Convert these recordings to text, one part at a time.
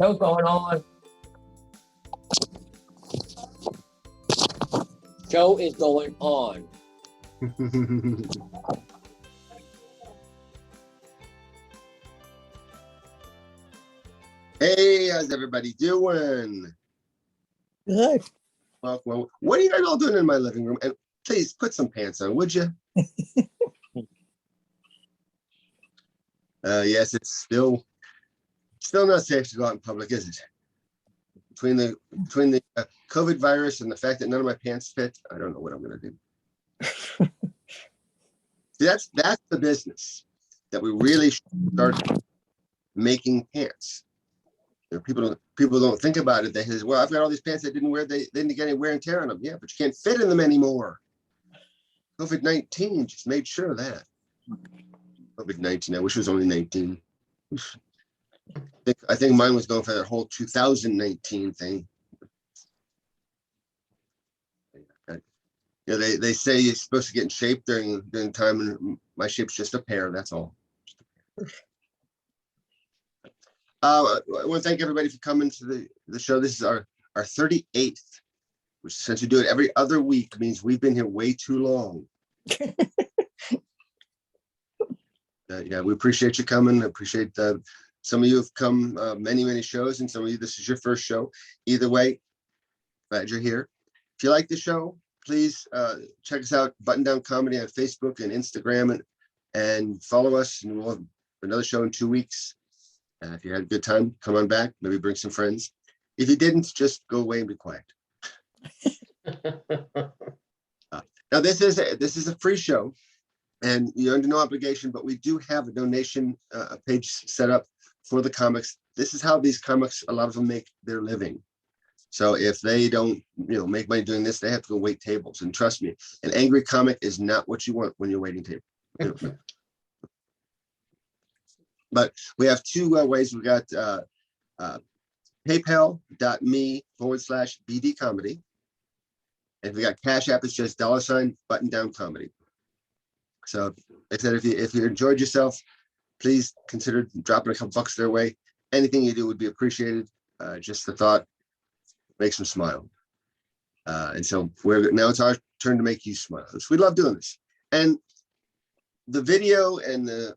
Show going on. Show is going on. Hey, how's everybody doing? Good. Well, what are you guys all doing in my living room? And please put some pants on, would you? Yes, it's still not safe to go out in public, is it? Between the COVID virus and the fact that none of my pants fit, I don't know what I'm going to do. See, that's the business that we really should start making pants. You know, people don't think about it. They say, well, I've got all these pants I didn't wear. They didn't get any wear and tear on them. Yeah, but you can't fit in them anymore. COVID-19 just made sure of that. COVID-19, I wish it was only 19. I think mine was going for that whole 2019 thing. You know, they say you're supposed to get in shape during time, and my shape's just a pear, that's all. I want to thank everybody for coming to the show. This is our 38th, which since we do it every other week means we've been here way too long. Yeah, we appreciate you coming. I appreciate some of you have come many shows, and some of you, this is your first show. Either way, glad you're here. If you like the show, please check us out, Button Down Comedy on Facebook and Instagram, and follow us, and we'll have another show in 2 weeks. If you had a good time, come on back, maybe bring some friends. If you didn't, just go away and be quiet. Now, this is a free show, and you're under no obligation, but we do have a donation page set up for the comics. This is how these comics, a lot of them make their living. So if they don't, make money doing this, they have to go wait tables. And trust me, an angry comic is not what you want when you're waiting tables. But we have two ways. We got paypal.me/BD comedy. And we got Cash App, it's just $ Button Down Comedy. So I said, if you enjoyed yourself, please consider dropping a couple bucks their way. Anything you do would be appreciated. Just the thought makes them smile. And so now it's our turn to make you smile. We love doing this. And the video and the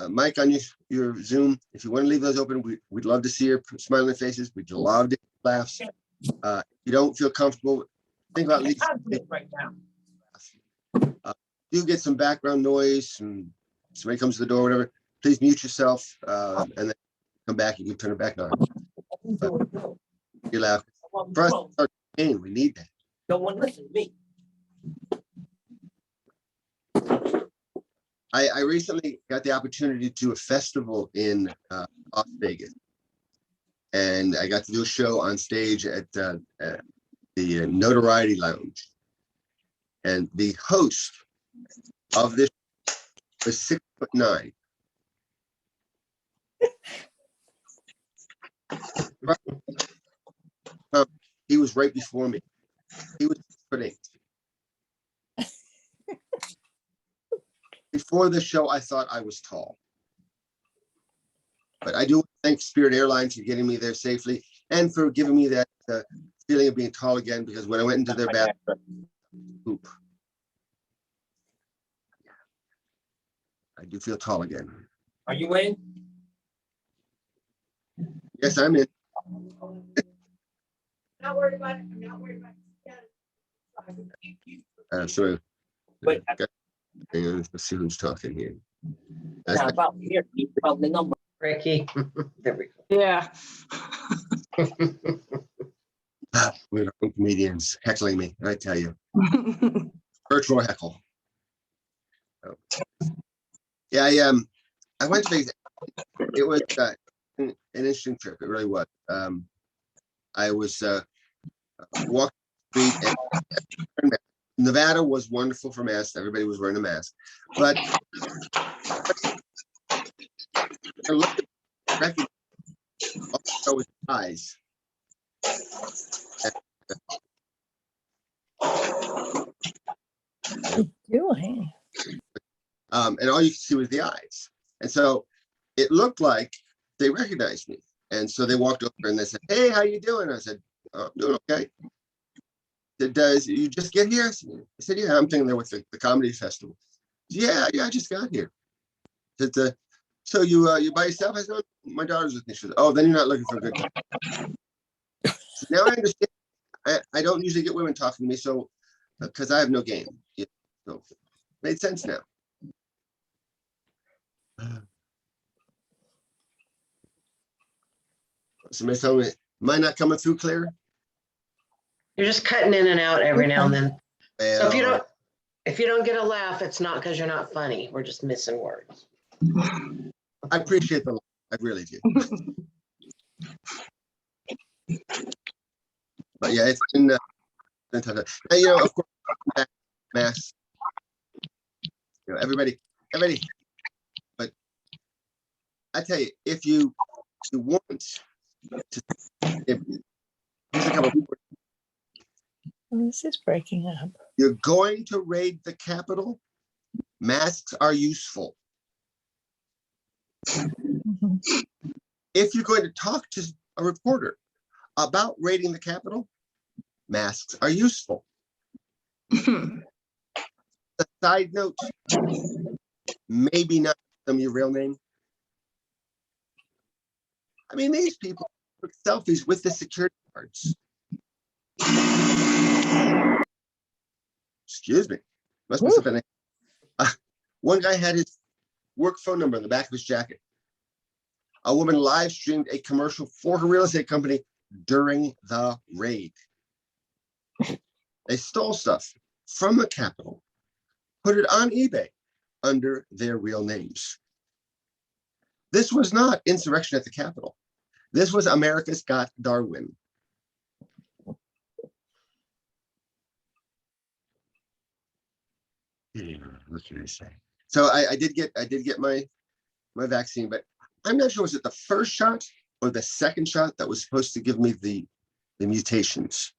mic on your Zoom, if you want to leave those open, we'd love to see your smiling faces. We'd love to laughs. If you don't feel comfortable, think about leaving right now. You get some background noise and somebody comes to the door, whatever, please mute yourself and then come back. You can turn it back on. You laugh. For us, our pain, we need that. No one listen to me. I recently got the opportunity to do a festival in Las Vegas, and I got to do a show on stage at the Notoriety Lounge, and the host of this was 6'9". He was right before me. He was 6'8". Before the show, I thought I was tall. But I do thank Spirit Airlines for getting me there safely and for giving me that feeling of being tall again, because when I went into their bathroom, poop. I do feel tall again. Are you in? Yes, I'm in. Not worried about it. I'm not worried about it. So, Wait. let's see who's talking here. Now about here, you found the number. Ricky. There we go. Yeah. We're comedians heckling me, I tell you. Virtual heckle. Oh. Yeah, I went to Vegas. It was an interesting trip. It really was. I was walking the street, and Nevada was wonderful for masks. Everybody was wearing a mask, but I looked at his eyes. What are you doing? And all you could see was the eyes. And so it looked like they recognized me. And so they walked over and they said, "Hey, how you doing?" I said, "Oh, doing okay." Does you just get here? I said, "Yeah, I'm thinking there with the comedy festival." Yeah, I just got here. Said, so you by yourself? I said, "No, my daughter's with me." She said, "Oh, then you're not looking for a good time." So now I understand. I don't usually get women talking to me, so because I have no game. Yeah, so made sense now. Somebody told me, am I not coming through clear? You're just cutting in and out every now and then. So Well, if you don't get a laugh, it's not because you're not funny. We're just missing words. I appreciate the laugh. I really do. But yeah, it's been tough. Now, you know, of course, mass. You know, everybody. But I tell you, if you want to, here's a couple. Oh, this is breaking up. You're going to raid the Capitol. Masks are useful. Mhm. If you're going to talk to a reporter about raiding the Capitol, masks are useful. A side note, maybe not them your real name. I mean, these people took selfies with the security guards. Excuse me. Must be Woo. something. One guy had his work phone number in the back of his jacket. A woman live streamed a commercial for her real estate company during the raid. They stole stuff from the Capitol, put it on eBay under their real names. This was not insurrection at the Capitol. This was America's Got Darwin. What can I say? So I did get my vaccine, but I'm not sure, was it the first shot or the second shot that was supposed to give me the mutations?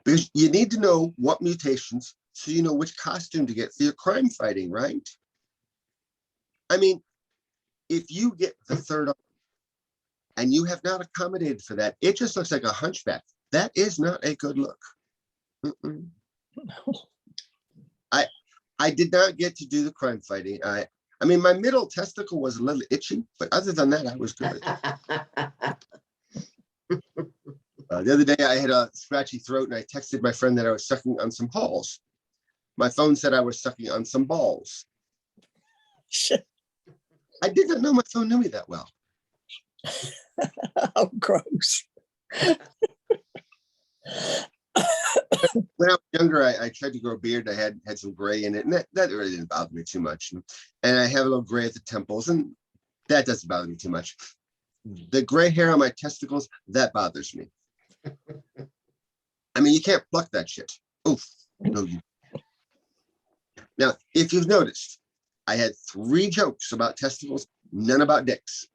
Because you need to know what mutations so you know which costume to get for your crime fighting, right? I mean, if you get the third arm and you have not accommodated for that, it just looks like a hunchback. That is not a good look. Mm-mm. I did not get to do the crime fighting. I mean, my middle testicle was a little itchy, but other than that, I was good. The other day, I had a scratchy throat, and I texted my friend that I was sucking on some balls. My phone said I was sucking on some balls. I did not know my phone knew me that well. Oh, gross. When I was younger, I tried to grow a beard. I had some gray in it, and that really didn't bother me too much. And I have a little gray at the temples, and that doesn't bother me too much. The gray hair on my testicles, that bothers me. I mean, you can't pluck that shit. Oof. No. Now, if you've noticed, I had 3 jokes about testicles, none about dicks.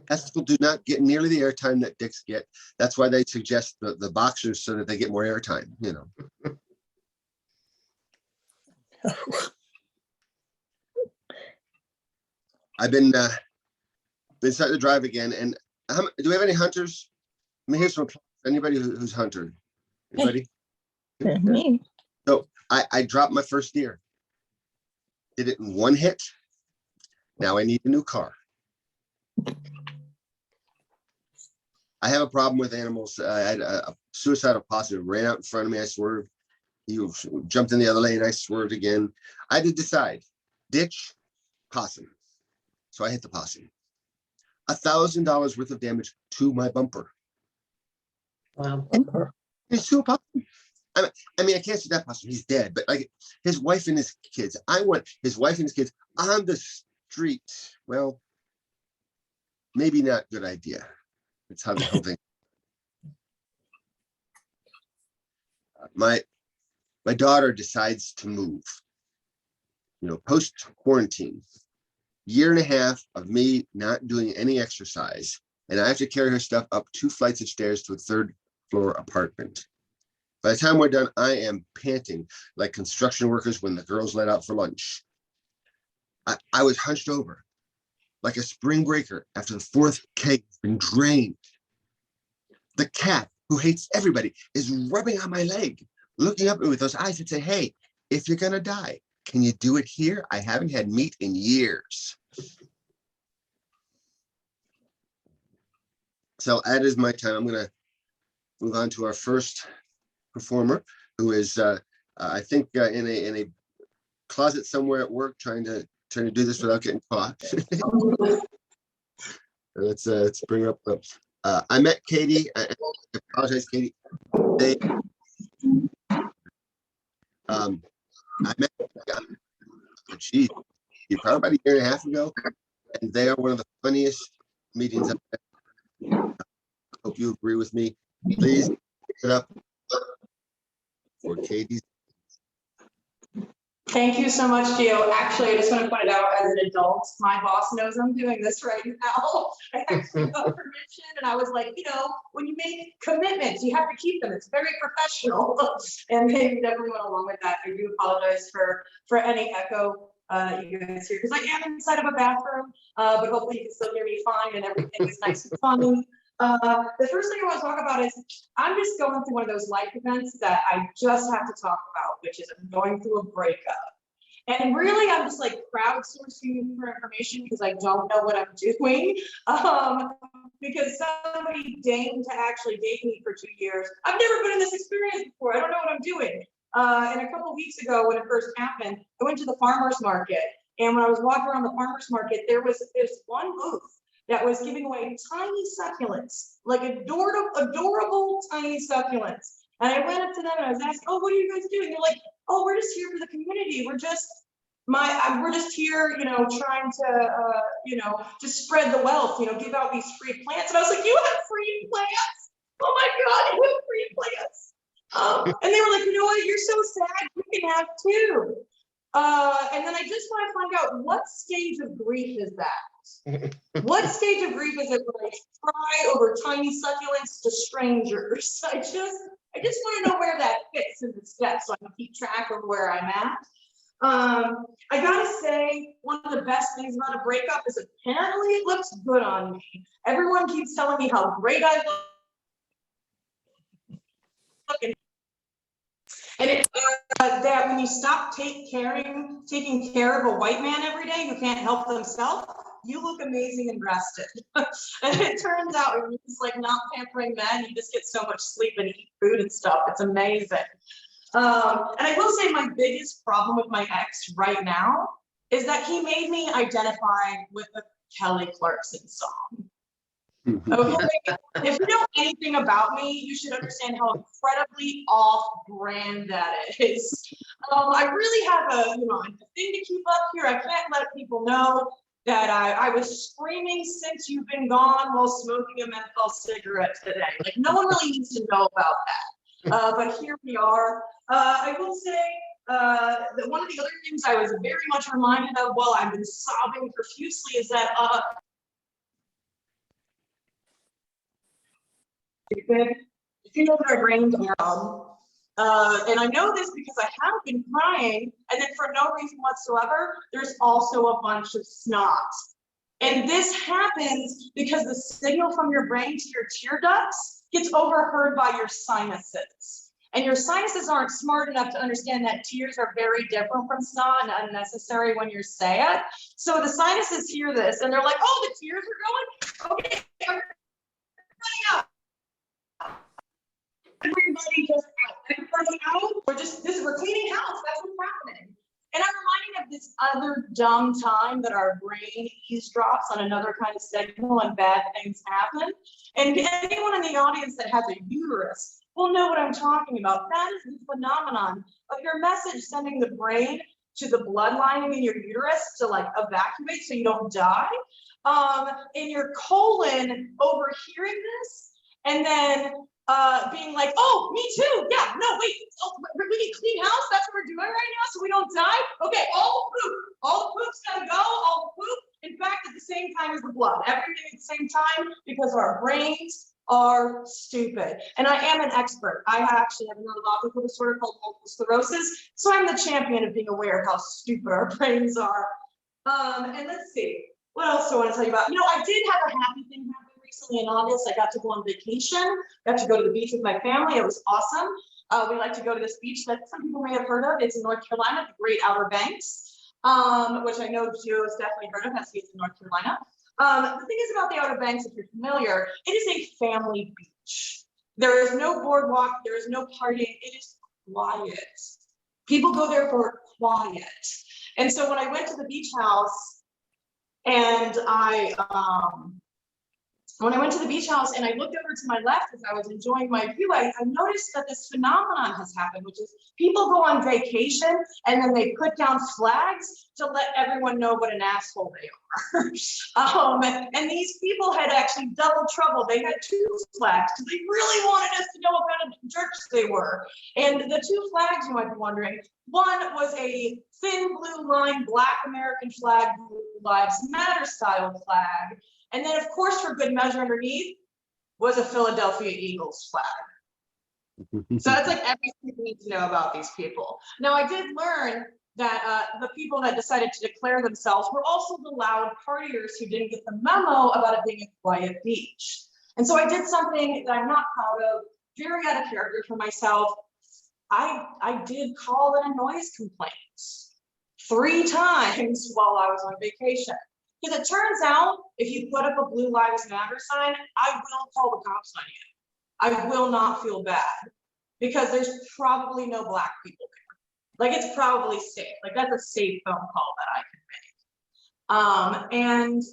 Testicles do not get nearly the airtime that dicks get. That's why they suggest the boxers so that they get more airtime, you know. I've been starting to drive again. And do we have any hunters? I mean, here's some applause. Anybody who's hunter? Anybody? Me. So I dropped my first deer. Did it in 1 hit. Now I need a new car. I have a problem with animals. I had a suicidal possum ran out in front of me. I swerved. He jumped in the other lane. I swerved again. I had to decide, ditch, possum. So I hit the possum. $1,000 worth of damage to my bumper. Wow. It's to a possum. I mean, I can't see that possum. He's dead. But like his wife and his kids. I want his wife and his kids on the street. Well, maybe not a good idea. It's how the whole thing. My daughter decides to move. You know, post quarantine, 1.5 years of me not doing any exercise, and I have to carry her stuff up 2 flights of stairs to a 3rd floor apartment. By the time we're done, I am panting like construction workers when the girls let out for lunch. I was hunched over. like a spring breaker after the fourth keg has been drained. The cat, who hates everybody, is rubbing on my leg, looking up at me with those eyes that say, hey, if you're gonna die, can you do it here? I haven't had meat in years. So that is my time. I'm gonna move on to our first performer, who is, I think, in a closet somewhere at work, trying to do this without getting caught. Let's bring her up. I met Katie. I apologize, Katie. I met, geez, probably about a year and a half ago, and they are one of the funniest meetings I've had. I hope you agree with me. Please give it up for Katie. Thank you so much, Geo. Actually, I just want to point it out as an adult, my boss knows I'm doing this right now. I actually got permission and I was like, when you make commitments, you have to keep them. It's very professional. And they definitely went along with that. I do apologize for any echo you guys hear, because I am inside of a bathroom, but hopefully you can still hear me fine and everything is nice and fun. The first thing I want to talk about is I'm just going through one of those life events that I just have to talk about, which is I'm going through a breakup. And really, I'm just like crowdsourcing for information because I don't know what I'm doing. Because somebody deigned to actually date me for 2 years. I've never been in this experience before. I don't know what I'm doing. And a couple of weeks ago, when it first happened, I went to the farmer's market. And when I was walking around the farmer's market, there was this one booth that was giving away tiny succulents, like adorable tiny succulents. And I went up to them and I was asking, oh, what are you guys doing? They're like, oh, we're just here for the community. We're just here, trying to, just spread the wealth, give out these free plants. And I was like, you have free plants? Oh my God, you have free plants. And they were like, you know what? You're so sad. You can have two. And then I just want to find out, what stage of grief is that? What stage of grief is it when I cry over tiny succulents to strangers? I just want to know where that fits in the steps so I can keep track of where I'm at. I gotta say, one of the best things about a breakup is apparently it looks good on me. Everyone keeps telling me how great I look. And it's that when you stop taking care of a white man every day who can't help themselves, you look amazing and rested. And it turns out when you're just like not pampering men, you just get so much sleep and eat food and stuff. It's amazing. And I will say my biggest problem with my ex right now is that he made me identify with the Kelly Clarkson song. Okay, if you know anything about me, you should understand how incredibly off-brand that is. I really have a thing to keep up here. I can't let people know that I was screaming since you've been gone while smoking a menthol cigarette today. Like, no one really needs to know about that. But here we are. I will say that one of the other things I was very much reminded of while I've been sobbing profusely is that if you know that our brains are and I know this because I have been crying, and then for no reason whatsoever, there's also a bunch of snot. And this happens because the signal from your brain to your tear ducts gets overheard by your sinuses. And your sinuses aren't smart enough to understand that tears are very different from snot and unnecessary when you're sad. So the sinuses hear this and they're like, oh, the tears are going? Okay, everybody up. Everybody out. We're cleaning house. That's what's happening. And I'm reminded of this other dumb time that our brain eavesdrops on another kind of signal and bad things happen. And anyone in the audience that has a uterus will know what I'm talking about. That is the phenomenon of your message sending the brain to the blood lining in your uterus to like evacuate so you don't die. And your colon overhearing this and then being like, oh, me too. Yeah, no, wait, we need clean house. That's what we're doing right now so we don't die. Okay, all the poop's gotta go, all the poop. In fact, at the same time as the blood, everything at the same time because our brains are stupid. And I am an expert. I actually have a neurological disorder called multiple sclerosis. So I'm the champion of being aware of how stupid our brains are. And let's see. what else do I want to tell you about? I did have a happy thing happen recently in August. I got to go on vacation, got to go to the beach with my family. It was awesome. We like to go to this beach that some people may have heard of. It's in North Carolina, the Great Outer Banks, which I know Geo has definitely heard of as he's in North Carolina. The thing is about the Outer Banks, if you're familiar, it is a family beach. There is no boardwalk, there is no partying, it is quiet. People go there for quiet. And so when I went to the beach house and when I went to the beach house and I looked over to my left as I was enjoying my view, I noticed that this phenomenon has happened, which is people go on vacation and then they put down flags to let everyone know what an asshole they are. And these people had actually double trouble. They had 2 flags because they really wanted us to know what kind of jerks they were. And the 2 flags, you might be wondering, one was a thin blue line Black American flag, Blue Lives Matter style flag. And then, of course, for good measure underneath was a Philadelphia Eagles flag. So that's like everything you need to know about these people. Now, I did learn that the people that decided to declare themselves were also the loud partiers who didn't get the memo about it being a quiet beach. And so I did something that I'm not proud of, very out of character for myself. I did call it a noise complaint 3 times while I was on vacation. Because it turns out, if you put up a Blue Lives Matter sign, I will call the cops on you. I will not feel bad because there's probably no Black people there. Like, it's probably safe. Like, that's a safe phone call that I can make.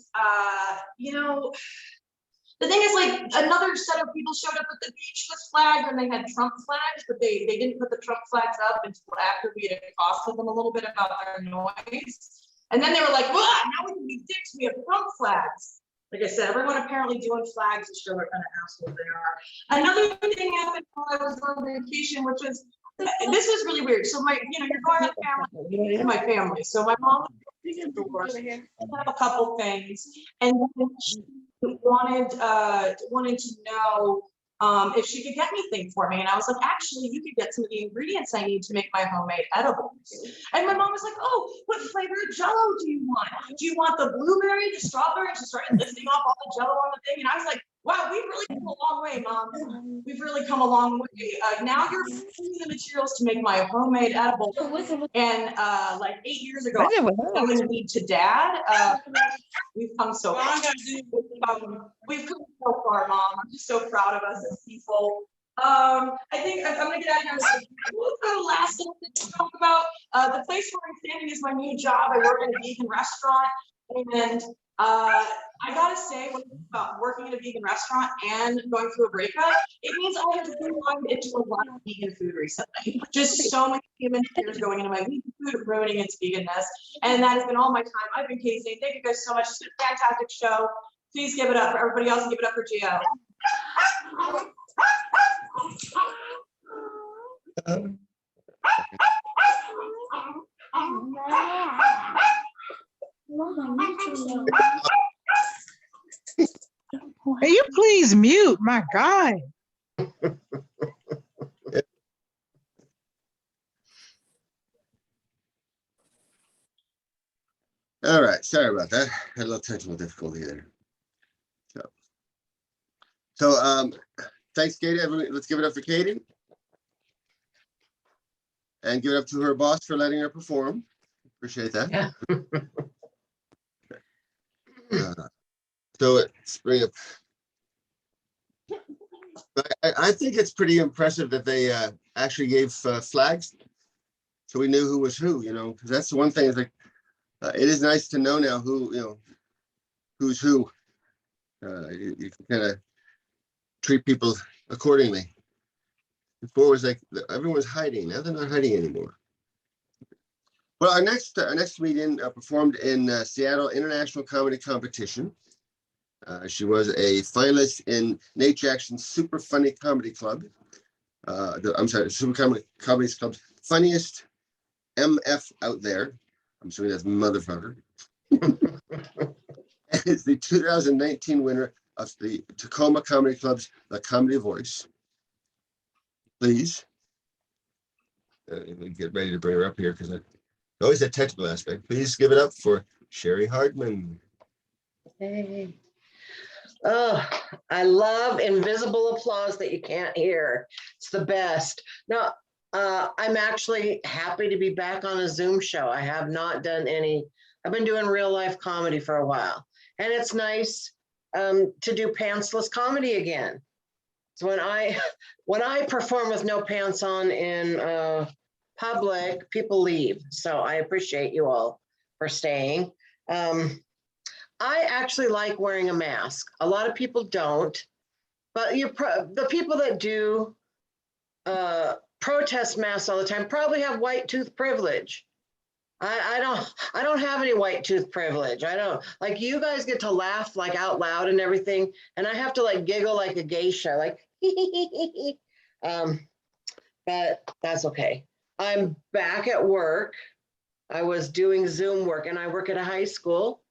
The thing is, like, another set of people showed up at the beach with flags and they had Trump flags, but they didn't put the Trump flags up until after we had accosted them a little bit about their noise. And then they were like, well, now we can be dicks, we have Trump flags. Like I said, everyone apparently doing flags to show what kind of assholes they are. Another thing happened while I was on vacation, which was, this was really weird. So you're going to family, my family. So my mom was a couple things, and she wanted to know if she could get anything for me. And I was like, actually, you could get some of the ingredients I need to make my homemade edibles. And my mom was like, oh, what flavor of Jell-O do you want? Do you want the blueberry, the strawberry? And she started listing off all the Jell-O on the thing. And I was like, wow, we've really come a long way, Mom. We've really come a long way. Now you're using the materials to make my homemade edible. And like 8 years ago, I was going to lead to Dad. We've come so far. We've come so far, Mom. I'm just so proud of us as people. I think I'm gonna get out of here. What's the last thing to talk about? The place where I'm standing is my new job. I work in a vegan restaurant, and I gotta say, when it's about working in a vegan restaurant and going through a breakup, it means I have been into a lot of vegan food recently. Just so many human tears going into my vegan food, ruining its veganness, and that has been all my time. I've been Katie Zane. Thank you guys so much. It's a fantastic show. Please give it up for everybody else and give it up for Geo. Hey, you please mute, my God. All right, sorry about that. Had a little technical difficulty there. So thanks, Katie. Everybody, let's give it up for Katie. And give it up to her boss for letting her perform. Appreciate that. Yeah. So let's bring up. I think it's pretty impressive that they actually gave flags, so we knew who was who. Because that's the one thing. Is like it is nice to know now who who's who. You can kind of treat people accordingly. Before it was like everyone's hiding. Now they're not hiding anymore. Well, our next comedian performed in Seattle International Comedy Competition. She was a finalist in Nate Jackson's Super Funny Comedy Club. Super Comedy Club's funniest MF out there. I'm assuming that's motherfucker. And is the 2019 winner of the Tacoma Comedy Club's The Comedy Voice. Please. Get ready to bring her up here because always that technical aspect. Please give it up for Cheri Hardman. Hey. Oh, I love invisible applause that you can't hear. It's the best. No, I'm actually happy to be back on a Zoom show. I have not done any, I've been doing real life comedy for a while. And it's nice to do pantsless comedy again. So when I perform with no pants on in public, people leave. So I appreciate you all for staying. I actually like wearing a mask. A lot of people don't, but the people that do protest masks all the time probably have white tooth privilege. I don't have any white tooth privilege. I don't, like, you guys get to laugh like out loud and everything, and I have to like giggle like a geisha, like but that's okay. I'm back at work. I was doing Zoom work, and I work at a high school,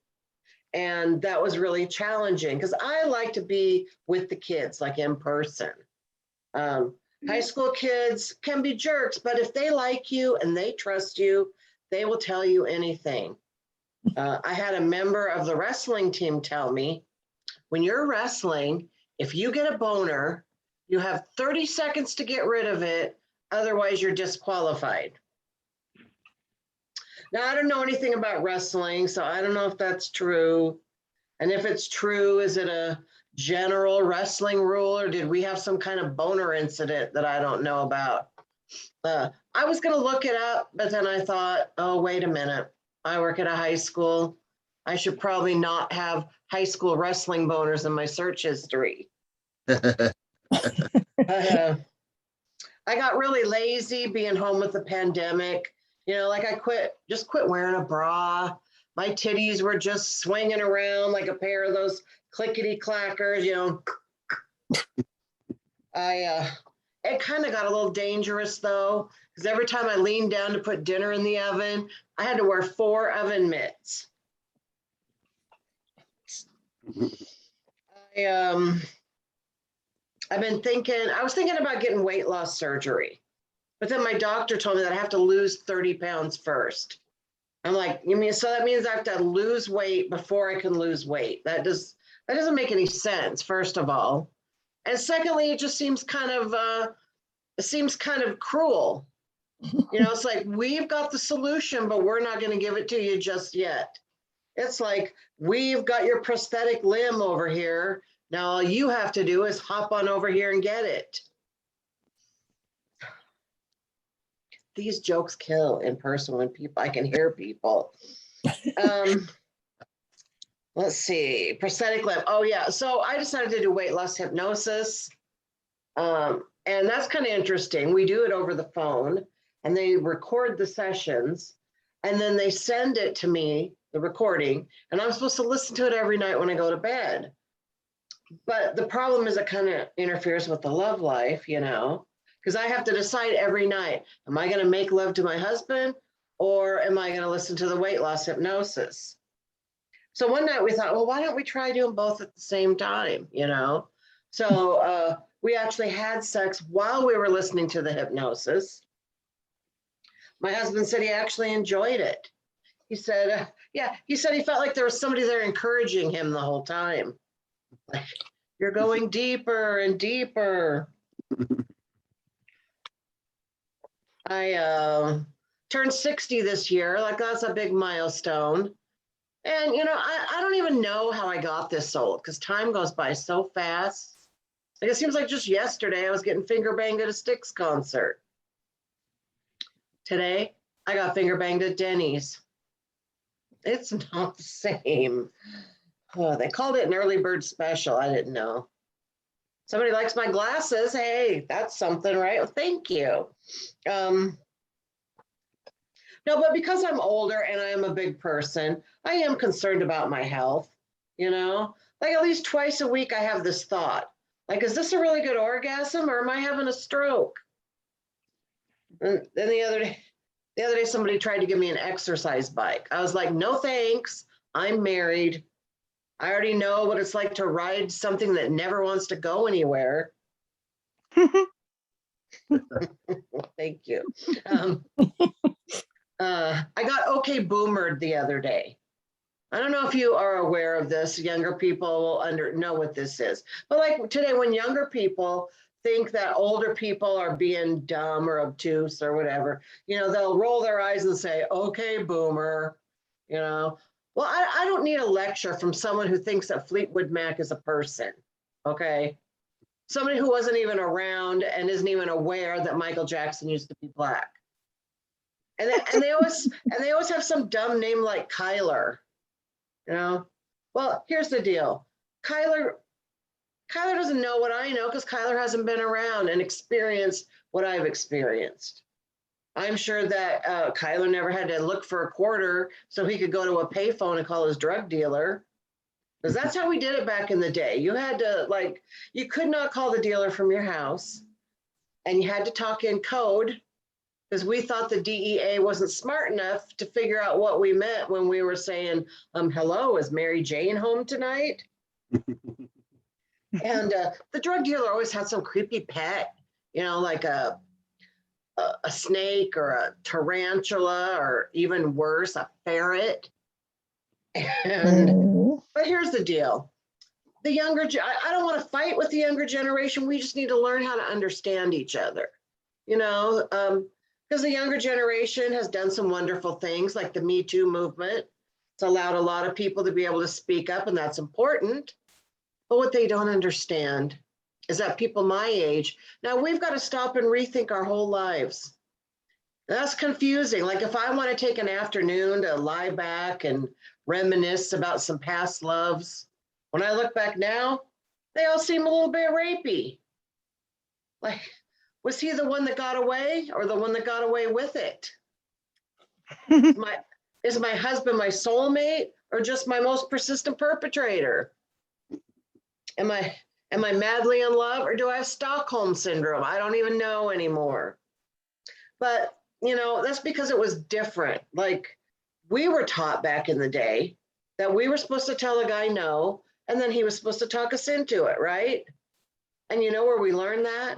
and that was really challenging because I like to be with the kids, like in person. High school kids can be jerks, but if they like you and they trust you, they will tell you anything. I had a member of the wrestling team tell me, when you're wrestling, if you get a boner, you have 30 seconds to get rid of it. Otherwise, you're disqualified. Now, I don't know anything about wrestling, so I don't know if that's true. And if it's true, is it a general wrestling rule, or did we have some kind of boner incident that I don't know about? I was going to look it up, but then I thought, oh, wait a minute. I work at a high school. I should probably not have high school wrestling boners in my search history. I got really lazy being home with the pandemic. You know, like I just quit wearing a bra. My titties were just swinging around like a pair of those clickety clackers, you know. It kind of got a little dangerous though, because every time I leaned down to put dinner in the oven, I had to wear 4 oven mitts. I was thinking about getting weight loss surgery, but then my doctor told me that I have to lose 30 pounds first. I'm like, you mean, so that means I have to lose weight before I can lose weight. That doesn't make any sense, first of all. And secondly, it just seems kind of cruel. You know, it's like, we've got the solution, but we're not going to give it to you just yet. It's like, we've got your prosthetic limb over here. Now all you have to do is hop on over here and get it. These jokes kill in person when I can hear people. Let's see, prosthetic limb. Oh yeah, so I decided to do weight loss hypnosis. And that's kind of interesting. We do it over the phone, and they record the sessions, and then they send it to me, the recording, and I'm supposed to listen to it every night when I go to bed. But the problem is it kind of interferes with the love life, you know, because I have to decide every night, am I going to make love to my husband, or am I going to listen to the weight loss hypnosis? So one night we thought, well, why don't we try doing both at the same time, you know? So we actually had sex while we were listening to the hypnosis. My husband said he actually enjoyed it. He said, he said he felt like there was somebody there encouraging him the whole time. Like, you're going deeper and deeper. I turned 60 this year. Like, that's a big milestone. And, you know, I don't even know how I got this old, because time goes by so fast. Like, it seems like just yesterday I was getting finger banged at a Styx concert. Today, I got finger banged at Denny's. It's not the same. Oh, they called it an early bird special. I didn't know. Somebody likes my glasses. Hey, that's something, right? Well, thank you. No, but because I'm older and I am a big person, I am concerned about my health, you know? Like, at least twice a week I have this thought. Like, is this a really good orgasm, or am I having a stroke? And then the other day somebody tried to give me an exercise bike. I was like, no thanks. I'm married. I already know what it's like to ride something that never wants to go anywhere. Thank you. I got okay boomered the other day. I don't know if you are aware of this. Younger people will know what this is. But like today, when younger people think that older people are being dumb or obtuse or whatever, they'll roll their eyes and say, okay, boomer, Well, I don't need a lecture from someone who thinks that Fleetwood Mac is a person, okay? Somebody who wasn't even around and isn't even aware that Michael Jackson used to be black. And they always have some dumb name like Kyler, Well, here's the deal. Kyler doesn't know what I know because Kyler hasn't been around and experienced what I've experienced. I'm sure that Kyler never had to look for a quarter so he could go to a payphone and call his drug dealer. Because that's how we did it back in the day. You had to, you could not call the dealer from your house, and you had to talk in code because we thought the DEA wasn't smart enough to figure out what we meant when we were saying, hello, is Mary Jane home tonight? And the drug dealer always had some creepy pet, like a snake or a tarantula, or even worse, a ferret. But here's the deal. I don't want to fight with the younger generation. We just need to learn how to understand each other, because the younger generation has done some wonderful things like the Me Too movement. It's allowed a lot of people to be able to speak up, and that's important. But what they don't understand is that people my age, now we've got to stop and rethink our whole lives. That's confusing. Like if I want to take an afternoon to lie back and reminisce about some past loves, when I look back now, they all seem a little bit rapey. Like, was he the one that got away or the one that got away with it? Is my husband my soulmate or just my most persistent perpetrator? Am I madly in love or do I have Stockholm syndrome? I don't even know anymore. But, that's because it was different. Like we were taught back in the day that we were supposed to tell a guy no, and then he was supposed to talk us into it, right? And you know where we learned that?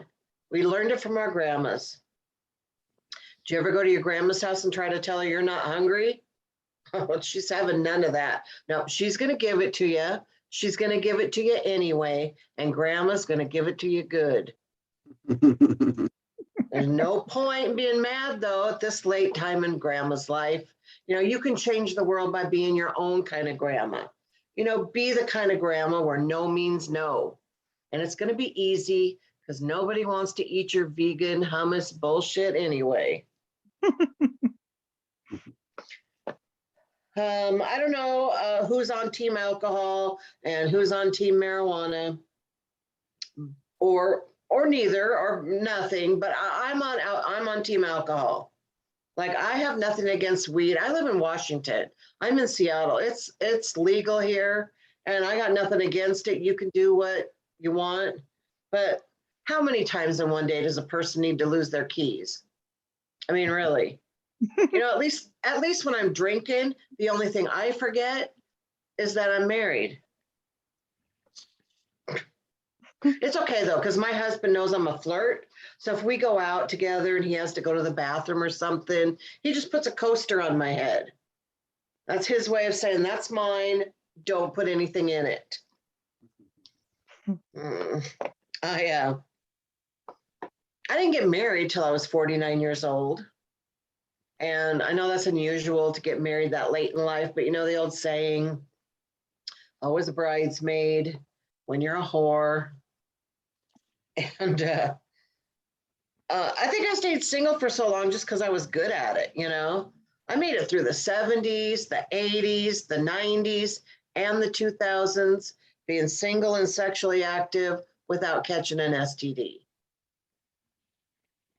We learned it from our grandmas. Do you ever go to your grandma's house and try to tell her you're not hungry? Oh, she's having none of that. No, she's going to give it to you. She's going to give it to you anyway, and grandma's going to give it to you good. There's no point in being mad, though, at this late time in grandma's life. You can change the world by being your own kind of grandma. Be the kind of grandma where no means no. And it's going to be easy because nobody wants to eat your vegan hummus bullshit anyway. I don't know who's on team alcohol and who's on team marijuana, or neither, or nothing. But I'm on team alcohol. Like I have nothing against weed. I live in Washington. I'm in Seattle. It's legal here, and I got nothing against it. You can do what you want, but how many times in one day does a person need to lose their keys? I mean, really. At least when I'm drinking, the only thing I forget is that I'm married. It's okay though, because my husband knows I'm a flirt. So if we go out together and he has to go to the bathroom or something, he just puts a coaster on my head. That's his way of saying, that's mine. Don't put anything in it. I didn't get married till I was 49 years old. And I know that's unusual to get married that late in life, but the old saying, always a bridesmaid when you're a whore. And I think I stayed single for so long just because I was good at it, I made it through the 70s, the 80s, the 90s, and the 2000s, being single and sexually active without catching an STD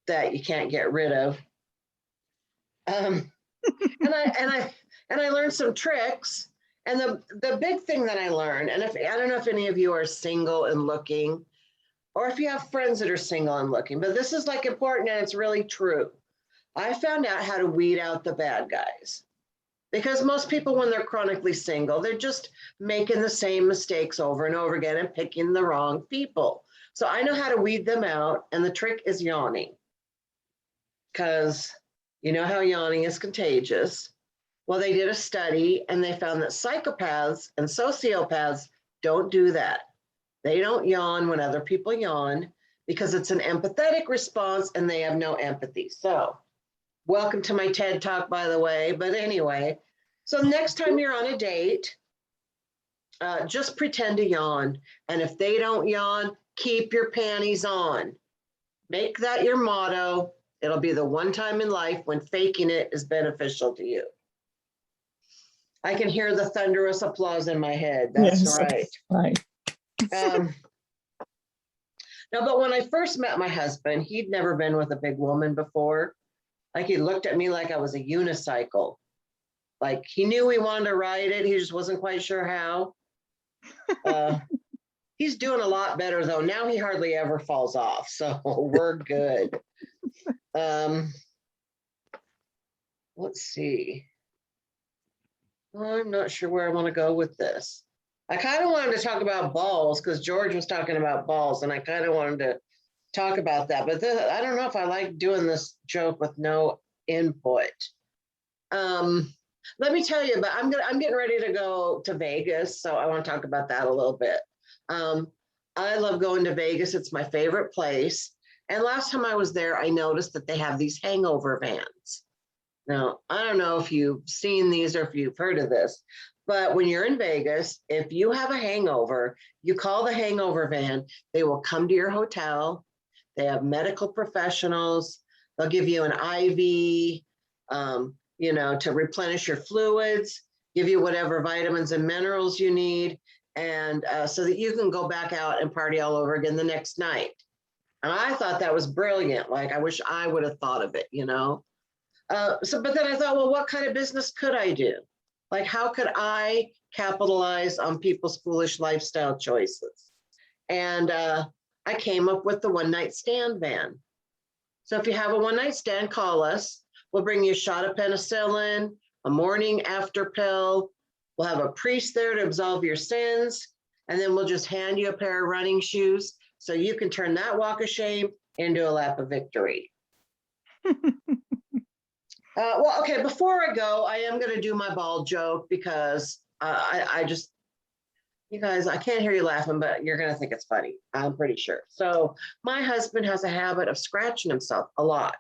that you can't get rid of. And I learned some tricks. And the big thing that I learned, and I don't know if any of you are single and looking, or if you have friends that are single and looking, but this is important and it's really true. I found out how to weed out the bad guys. Because most people, when they're chronically single, they're just making the same mistakes over and over again and picking the wrong people. So I know how to weed them out, and the trick is yawning. Because you know how yawning is contagious. Well, they did a study and they found that psychopaths and sociopaths don't do that. They don't yawn when other people yawn because it's an empathetic response and they have no empathy. So, welcome to my TED Talk, by the way. But anyway, so next time you're on a date, just pretend to yawn. And if they don't yawn, keep your panties on. Make that your motto. It'll be the one time in life when faking it is beneficial to you. I can hear the thunderous applause in my head. That's Yes, right. Right. No, but when I first met my husband, he'd never been with a big woman before. Like he looked at me like I was a unicycle. Like he knew he wanted to ride it. He just wasn't quite sure how. He's doing a lot better though. Now he hardly ever falls off. So we're good. Let's see. I'm not sure where I want to go with this. I kind of wanted to talk about balls because George was talking about balls and I kind of wanted to talk about that, but I don't know if I like doing this joke with no input. Let me tell you, but I'm getting ready to go to Vegas, so I want to talk about that a little bit. I love going to Vegas. It's my favorite place. And last time I was there, I noticed that they have these hangover vans. Now, I don't know if you've seen these or if you've heard of this, but when you're in Vegas, if you have a hangover, you call the hangover van. They will come to your hotel. They have medical professionals. They'll give you an IV, to replenish your fluids, give you whatever vitamins and minerals you need, and so that you can go back out and party all over again the next night. And I thought that was brilliant. Like, I wish I would have thought of it, but then I thought, well, what kind of business could I do? Like, how could I capitalize on people's foolish lifestyle choices? And I came up with the one night stand van. So if you have a one night stand, call us. We'll bring you a shot of penicillin, a morning after pill. We'll have a priest there to absolve your sins. And then we'll just hand you a pair of running shoes so you can turn that walk of shame into a lap of victory. Well, okay, before I go, I am going to do my ball joke because you guys, I can't hear you laughing, but you're going to think it's funny. I'm pretty sure. So my husband has a habit of scratching himself a lot.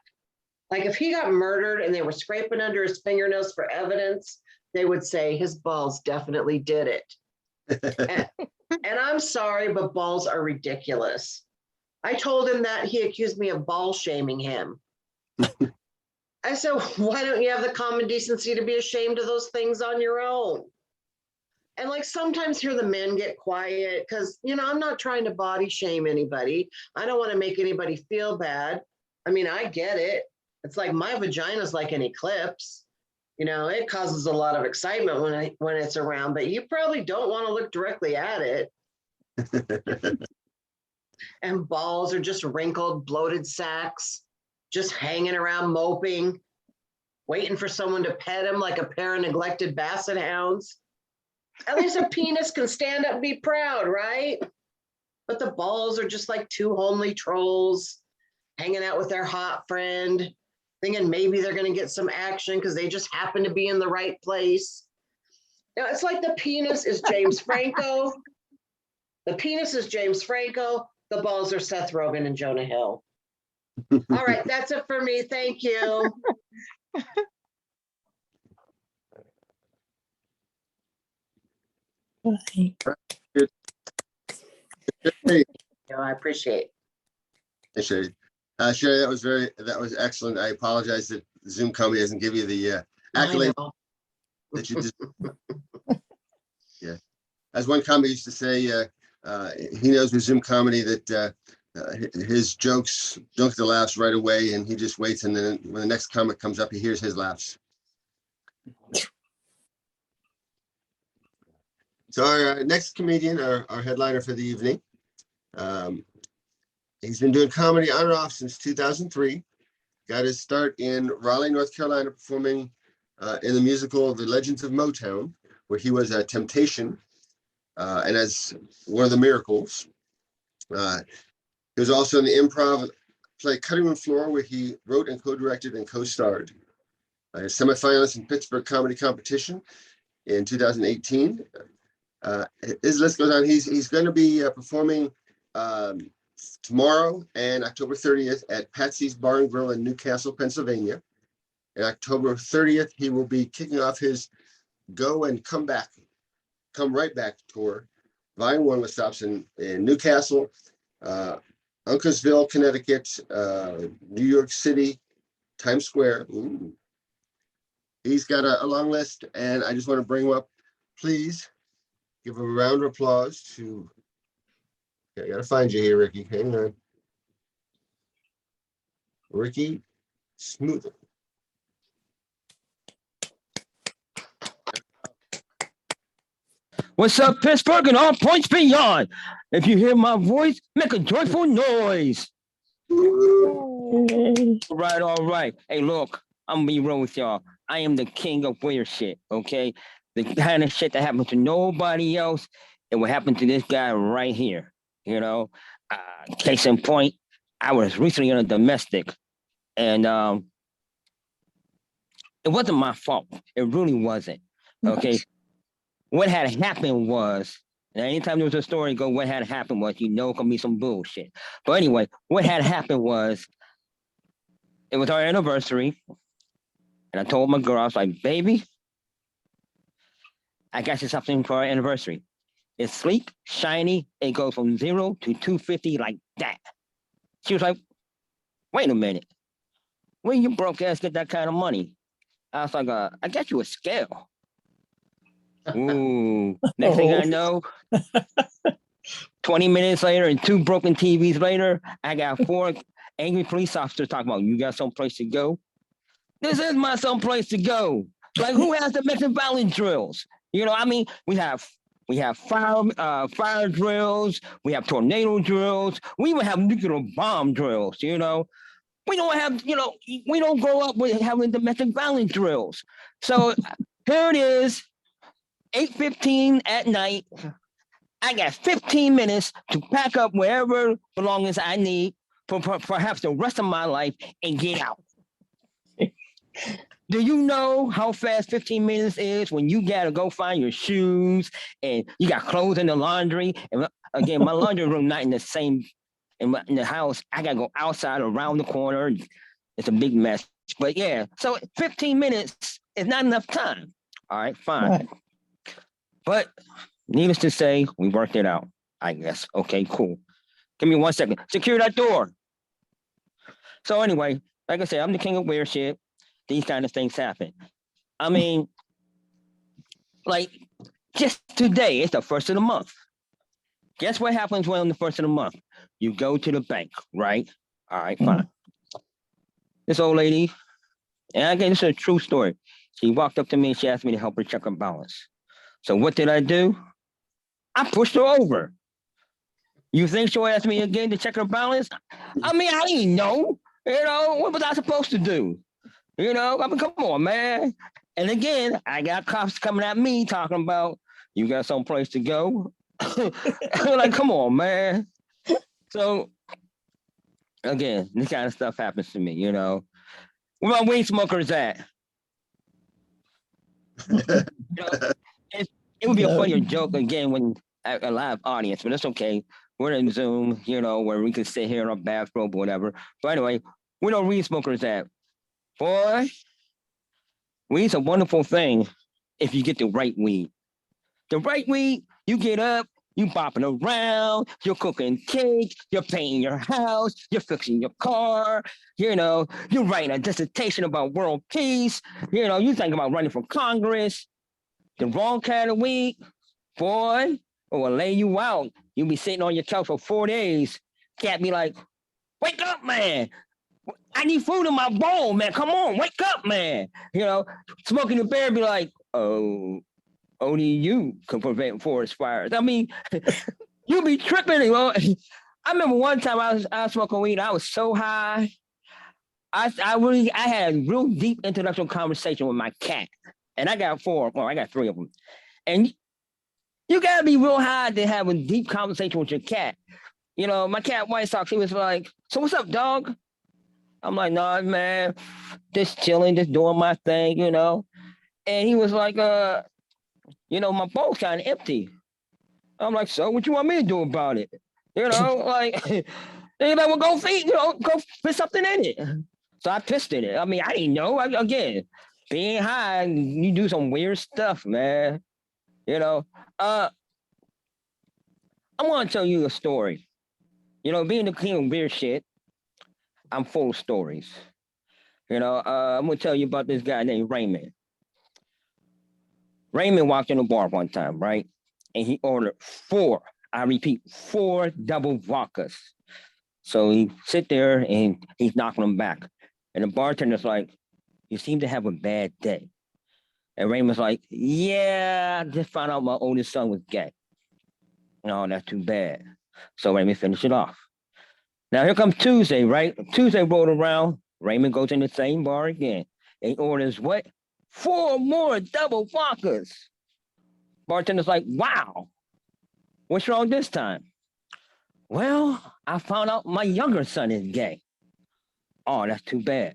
Like if he got murdered and they were scraping under his fingernails for evidence, they would say his balls definitely did it. And I'm sorry, but balls are ridiculous. I told him that. He accused me of ball shaming him. I said, why don't you have the common decency to be ashamed of those things on your own? And like sometimes hear the men get quiet because, I'm not trying to body shame anybody. I don't want to make anybody feel bad. I mean, I get it. It's like my vagina's like an eclipse. It causes a lot of excitement when it's around, but you probably don't want to look directly at it. And balls are just wrinkled, bloated sacks, just hanging around moping, waiting for someone to pet him like a pair of neglected basset hounds. At least a penis can stand up and be proud, right? But the balls are just like two homely trolls hanging out with their hot friend, thinking maybe they're going to get some action because they just happen to be in the right place. It's like the penis is James Franco. The penis is James Franco. The balls are Seth Rogen and Jonah Hill. All right, that's it for me. Thank you. Bye. Hey, I appreciate it. Cheri. Cheri, that was excellent. I apologize that Zoom Comedy doesn't give you the accolade I know. that you just. Yeah, as one comic used to say, he knows with Zoom Comedy that his jokes don't get the laughs right away, and he just waits, and then when the next comic comes up, he hears his laughs. So our next comedian, our headliner for the evening, he's been doing comedy on and off since 2003. Got his start in Raleigh, North Carolina, performing in the musical The Legends of Motown, where he was a Temptation, and as one of the Miracles. He was also in the improv play Cutting Room Floor, where he wrote and co-directed and co-starred. semifinalist in Pittsburgh Comedy Competition in 2018. His list goes on. He's going to be performing tomorrow and October 30th at Patsy's Bar and Grill in Newcastle, Pennsylvania. And October 30th, he will be kicking off his Go and Come Right Back tour. Volume 1 with stops in Newcastle, Uncasville, Connecticut, New York City, Times Square. Ooh. He's got a long list, and I just want to bring him up. Please give a round of applause to. Okay, I gotta find you here, Ricky. Hang on. Rickysmoove. What's up, Pittsburgh and all points beyond? If you hear my voice, make a joyful noise. Yay. All right. Hey, look, I'm gonna be real with y'all. I am the king of weird shit, okay? The kind of shit that happens to nobody else, it will happen to this guy right here, you know? Case in point, I was recently in a domestic, and it wasn't my fault. It really wasn't, okay? What had happened was, and anytime there was a story go, what had happened was, you know, it can be some bullshit. But anyway, what had happened was, it was our anniversary, and I told my girl, I was like, baby, I got you something for our anniversary. It's sleek, shiny, it goes from 0 to 250 like that. She was like, wait a minute, where you broke ass get that kind of money? I was like, I got you a scale. Ooh, next thing I know, 20 minutes later and 2 broken TVs later, I got 4 angry police officers talking about, you got someplace to go? This is my someplace to go. Like, who has domestic violence drills? You know, I mean, we have fire drills, we have tornado drills, we even have nuclear bomb drills, you know? We don't have, you know, we don't grow up with having domestic violence drills. So here it is, 8:15 at night. I got 15 minutes to pack up wherever belongings I need for perhaps the rest of my life and get out. Do you know how fast 15 minutes is when you gotta go find your shoes and you got clothes in the laundry? And again, my laundry room not in the same in the house. I gotta go outside around the corner. It's a big mess. But yeah, so 15 minutes is not enough time. All right, fine. Right. But needless to say, we worked it out, I guess. Okay, cool. Give me 1 second. Secure that door. So anyway, like I said, I'm the king of weird shit. These kind of things happen. I mean, like just today, it's the 1st of the month. Guess what happens when on the 1st of the month? You go to the bank, right? All right, fine. This old lady, and again, this is a true story. She walked up to me and she asked me to help her check her balance. So what did I do? I pushed her over. You think she'll ask me again to check her balance? I mean, I didn't know. You know, what was I supposed to do? You know, I mean, come on, man. And again, I got cops coming at me talking about, you got someplace to go? Like, come on, man. So, again, this kind of stuff happens to me, you know. Where my weed smokers at? You know, it would be a funnier joke again when a live audience, but it's okay. We're in Zoom, you know, where we can sit here in our bathrobe or whatever. But anyway, where no weed smokers at? Boy, weed's a wonderful thing if you get the right weed. The right weed, you get up, you bopping around, you're cooking cake, you're painting your house, you're fixing your car, you know, you're writing a dissertation about world peace, you know, you think about running for Congress. The wrong kind of weed, boy, it will lay you out. You'll be sitting on your couch for 4 days. Cat be like, wake up, man. I need food in my bowl, man. Come on, wake up, man. You know, Smoking the Bear be like, oh, only you can prevent forest fires. I mean, you be tripping. You know? I remember one time I was smoking weed. I was so high. I had a real deep intellectual conversation with my cat. And I got 3 of them. And you gotta be real high to have a deep conversation with your cat. You know, my cat White Sox, he was like, so what's up, dog? I'm like, nah, man, just chilling, just doing my thing, And he was like, my bowl's kind of empty. I'm like, so what you want me to do about it? Like, well, go feed, go put something in it. So I pissed in it. I mean, I didn't know. Again, being high, you do some weird stuff, man. Uh, I want to tell you a story. Being the king of weird shit, I'm full of stories. I'm gonna tell you about this guy named Raymond. Raymond walked in a bar one time, right? And he ordered I repeat, 4 double vodkas. So he sit there and he's knocking them back. And the bartender's like, you seem to have a bad day. And Raymond's like, yeah, I just found out my oldest son was gay. No, that's too bad. So Raymond finished it off. Now here comes Tuesday, right? Tuesday rolled around. Raymond goes in the same bar again. And he orders what? 4 more double vodkas. Bartender's like, wow, what's wrong this time? Well, I found out my younger son is gay. Oh, that's too bad.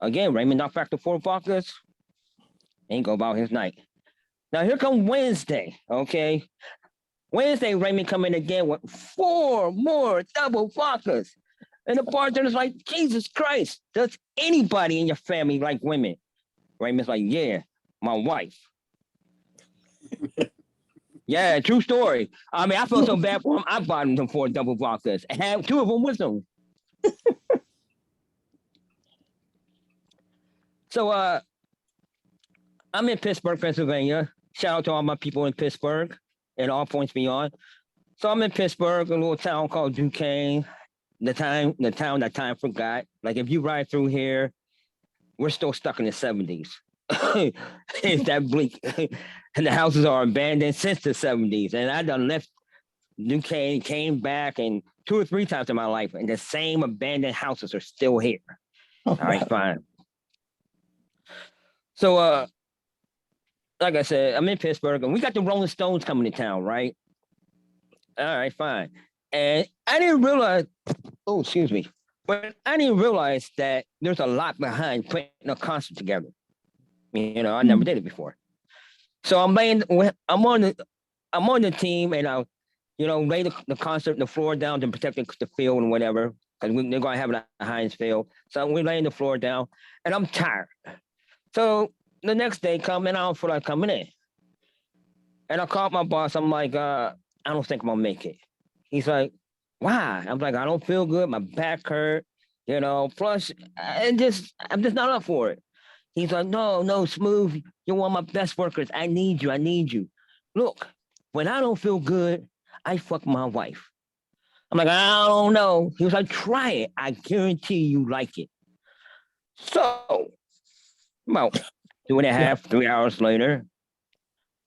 Again, Raymond knocked back the 4 vodkas and go about his night. Now here comes Wednesday, okay? Wednesday, Raymond come in again with 4 more double vodkas. And the bartender's like, Jesus Christ, does anybody in your family like women? Raymond's like, yeah, my wife. Yeah, true story. I mean, I felt so bad for him. I bought him some 4 double vodkas and had 2 of them with him. So I'm in Pittsburgh, Pennsylvania. Shout out to all my people in Pittsburgh and all points beyond. So I'm in Pittsburgh, a little town called Duquesne. The town that time forgot. Like if you ride through here, we're still stuck in the 70s. It's that bleak. And the houses are abandoned since the 70s. And I done left Duquesne, came back, and 2 or 3 times in my life, and the same abandoned houses are still here. All right, fine. So, like I said, I'm in Pittsburgh, and we got the Rolling Stones coming to town, right? All right, fine. And I didn't realize, but I didn't realize that there's a lot behind putting a concert together. I never did it before. So I'm on the team, and I, lay the concert, the floor down to protect the field and whatever, because they're going to have it at Heinz Field. So we're laying the floor down, and I'm tired. So the next day come, and I don't feel like coming in. And I called my boss. I'm like, I don't think I'm going to make it. He's like, why? I'm like, I don't feel good. My back hurt, plus I'm just not up for it. He's like, no, Smooth, you're one of my best workers. I need you. Look, when I don't feel good, I fuck my wife. I'm like, I don't know. He was like, try it. I guarantee you like it. So about 2.5, 3 hours later,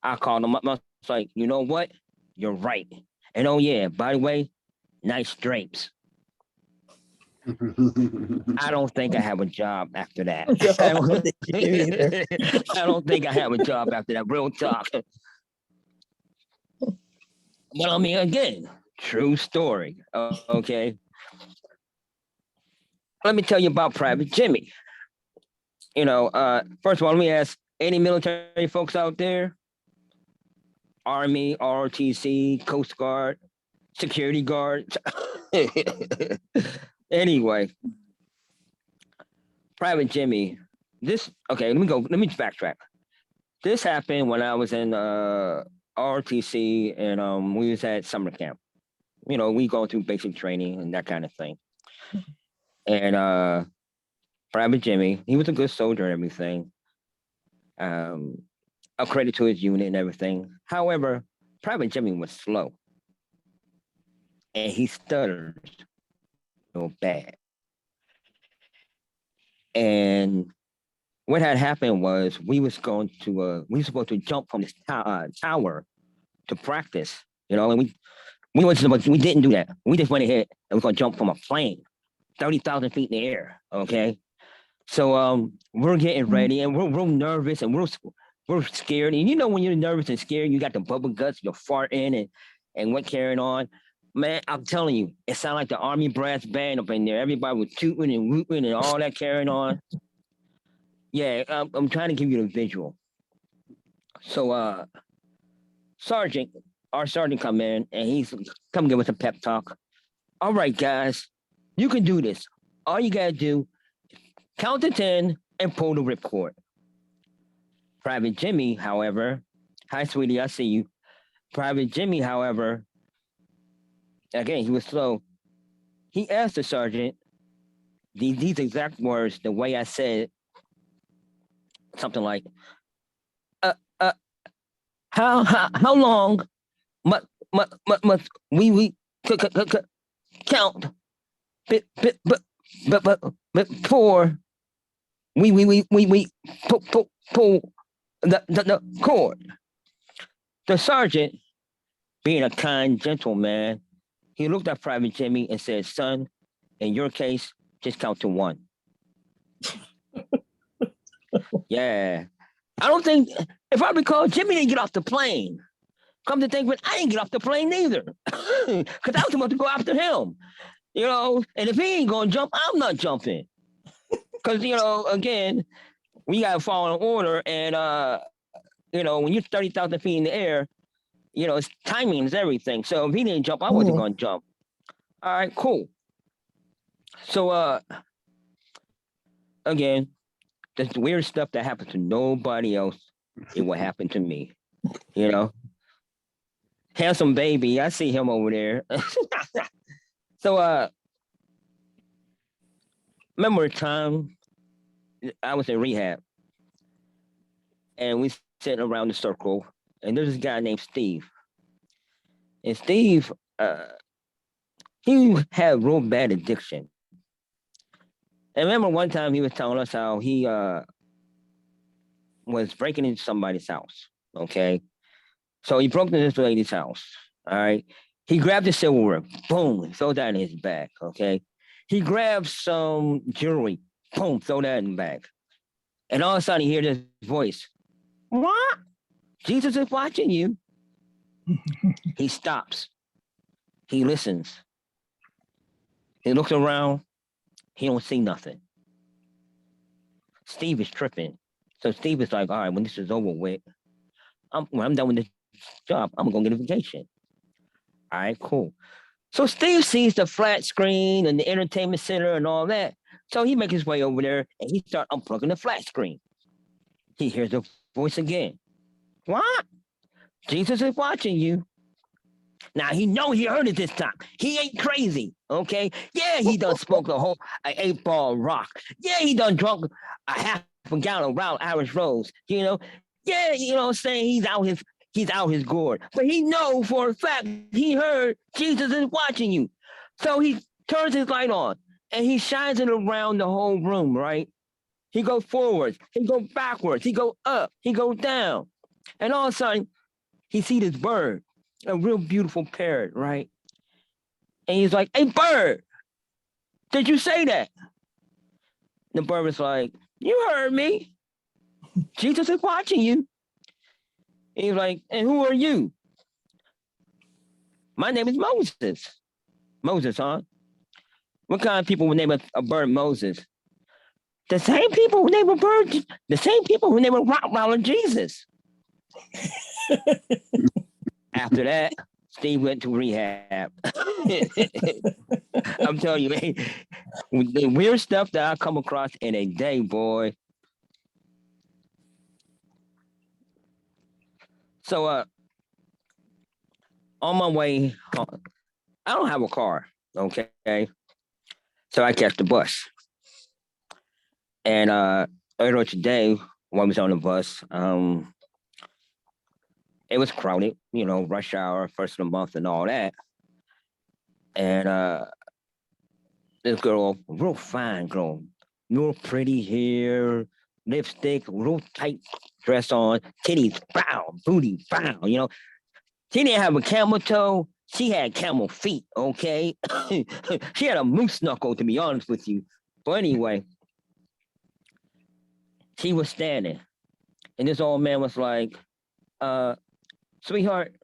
I called him up. I was like, you know what? You're right. And oh yeah, by the way, nice drapes. I don't think I have a job after that. I don't think I have a job after that. Real talk. But I mean, again, true story. Okay. Let me tell you about Private Jimmy. First of all, let me ask any military folks out there. Army, ROTC, Coast Guard, security guards. Anyway, Private Jimmy, let me backtrack. This happened when I was in ROTC and we was at summer camp. We go through basic training and that kind of thing. And Private Jimmy, he was a good soldier and everything. A credit to his unit and everything. However, Private Jimmy was slow. And he stuttered real bad. And what had happened was we were supposed to jump from this tower to practice, and we didn't do that. We just went ahead and we're gonna jump from a plane, 30,000 feet in the air. Okay. So we're getting ready and we're real nervous and we're scared. And when you're nervous and scared, you got the bubble guts, you're farting and what carrying on. Man, I'm telling you, it sounded like the Army brass band up in there. Everybody was tooting and rooting and all that carrying on. Yeah, I'm trying to give you the visual. So, our sergeant come in and he's come give us a pep talk. All right, guys, you can do this. All you gotta do, count to 10 and pull the ripcord. Private Jimmy, however, hi, sweetie, I see you. Private Jimmy, however, again, he was slow. He asked the sergeant these exact words, the way I said, something like, uh, uh, how long must we count before we pull the cord? The sergeant, being a kind gentleman, he looked at Private Jimmy and said, "Son, in your case, just count to 1." Yeah. I don't think, if I recall, Jimmy didn't get off the plane. Come to think of it, I didn't get off the plane either. Because I was supposed to go after him. You know, and if he ain't going to jump, I'm not jumping. Because, you know, again, we got to follow an order. And, you know, when you're 30,000 feet in the air, you know, it's timing is everything. So if he didn't jump, I wasn't going to jump. All right, cool. So, again, this weird stuff that happens to nobody else, it will happen to me. You know, handsome baby, I see him over there. So, remember a time I was in rehab, and we sitting around the circle, and there's this guy named Steve, and Steve, he had real bad addiction. And remember one time he was telling us how he was breaking into somebody's house. Okay. So he broke into this lady's house. All right. He grabbed the silverware, boom, throw that in his bag. Okay. He grabbed some jewelry, boom, throw that in the bag. And all of a sudden he hears this voice. What? Jesus is watching you. He stops. He listens. He looks around. He don't see nothing. Steve is tripping. So Steve is like, all right, when this is over with, when I'm done with this job, I'm gonna get a vacation. All right, cool. So Steve sees the flat screen and the entertainment center and all that. So he makes his way over there and he starts unplugging the flat screen. He hears the voice again. What? Jesus is watching you. Now he know he heard it this time. He ain't crazy, okay? Yeah, he done smoked a whole 8-ball rock. Yeah, he done drunk a half a gallon of Wild Irish Rose. You know, yeah, you know what I'm saying? He's out his gourd. But he know for a fact he heard Jesus is watching you. So he turns his light on and he shines it around the whole room, right? He goes forwards, he goes backwards, he goes up, he goes down. And all of a sudden, he see this bird, a real beautiful parrot, right? And he's like, hey, bird, did you say that? The bird was like, you heard me. Jesus is watching you. He's like, and who are you? My name is Moses. Moses, huh? What kind of people would name a bird Moses? The same people who name a bird, the same people who name a Rottweiler Jesus. After that, Steve went to rehab. I'm telling you, man, the weird stuff that I come across in a day, boy. So, on my way home, I don't have a car, okay? So I catch the bus. And earlier today, when I was on the bus, it was crowded, you know, rush hour, first of the month and all that. And this girl, real fine girl, real pretty hair, lipstick, real tight dress on, titties, bow, booty, bow, you know. She didn't have a camel toe. She had camel feet, okay? She had a moose knuckle, to be honest with you. But anyway, she was standing. And this old man was like, sweetheart,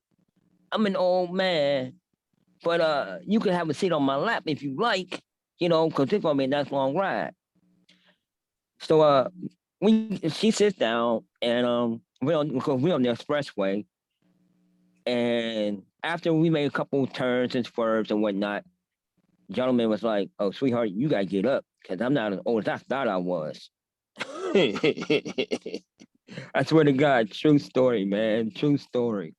I'm an old man. but you can have a seat on my lap if you like, because it's gonna be a nice long ride. So she sits down and we're on the expressway, and after we made a couple turns and swerves and whatnot, gentleman was like, "Oh, sweetheart, you gotta get up because I'm not as old as I thought I was." I swear to God, true story, man, true story.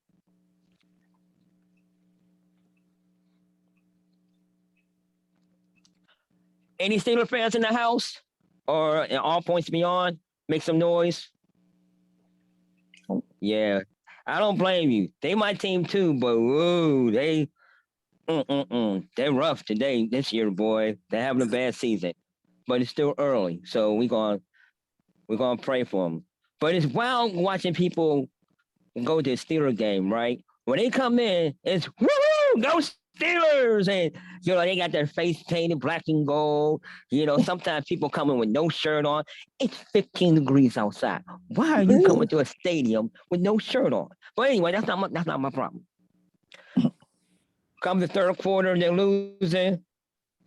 Any Steeler fans in the house or in all points beyond? Make some noise. Yeah, I don't blame you. They my team too, but whoa, they're rough today this year, boy. They're having a bad season, but it's still early, so we're gonna pray for them. But it's wild watching people go to a Steeler game, right? When they come in, it's woo, go Steelers, and they got their face painted black and gold. Sometimes people come in with no shirt on. It's 15 degrees outside. Why are you coming to a stadium with no shirt on? But anyway, that's not my problem. Come the third quarter, they're losing.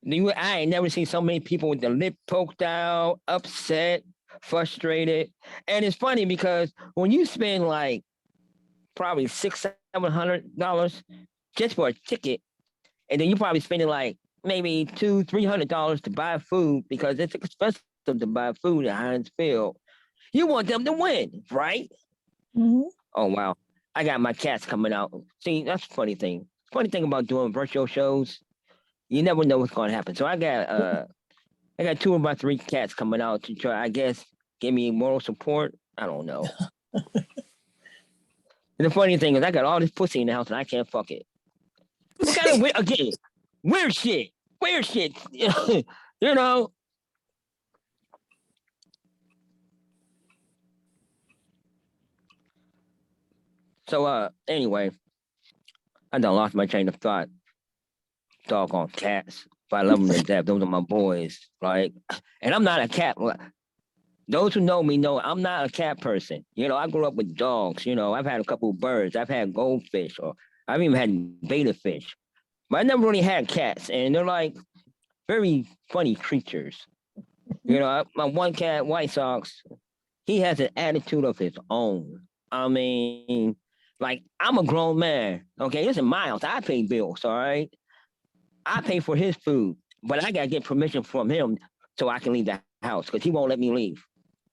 I ain't never seen so many people with their lip poked out, upset, frustrated. And it's funny because when you spend like probably $600-700 just for a ticket, and then you're probably spending like maybe $200-300 to buy food because it's expensive to buy food at Heinz Field. You want them to win, right? Mhm. Oh wow, I got my cats coming out. See, that's the funny thing. Funny thing about doing virtual shows, you never know what's going to happen. So I got 2 of my 3 cats coming out to try, I guess, give me moral support. I don't know. And the funny thing is, I got all this pussy in the house and I can't fuck it. What kind of again? Weird shit. Weird shit. you know. So anyway, I done lost my train of thought. Doggone cats. But I love them to death. Those are my boys. Like, and I'm not a cat. Those who know me know I'm not a cat person. I grew up with dogs. I've had a couple of birds. I've had goldfish, or I've even had betta fish. But I never really had cats, and they're like very funny creatures. My one cat, White Sox, he has an attitude of his own. I mean, like, I'm a grown man. Okay, this is my house. I pay bills, all right? I pay for his food, but I gotta get permission from him so I can leave the house because he won't let me leave.